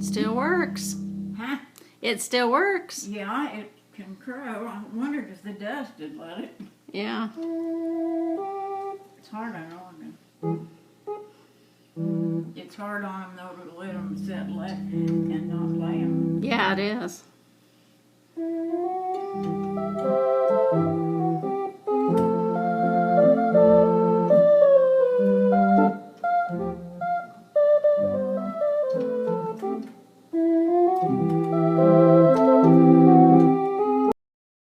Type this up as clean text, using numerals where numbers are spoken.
Still works. Huh? It still works. Yeah, it can crow. I wondered if the dust had let it. Yeah. It's hard on organ. It's hard on them though to let them sit and not lay them. Yeah, it is.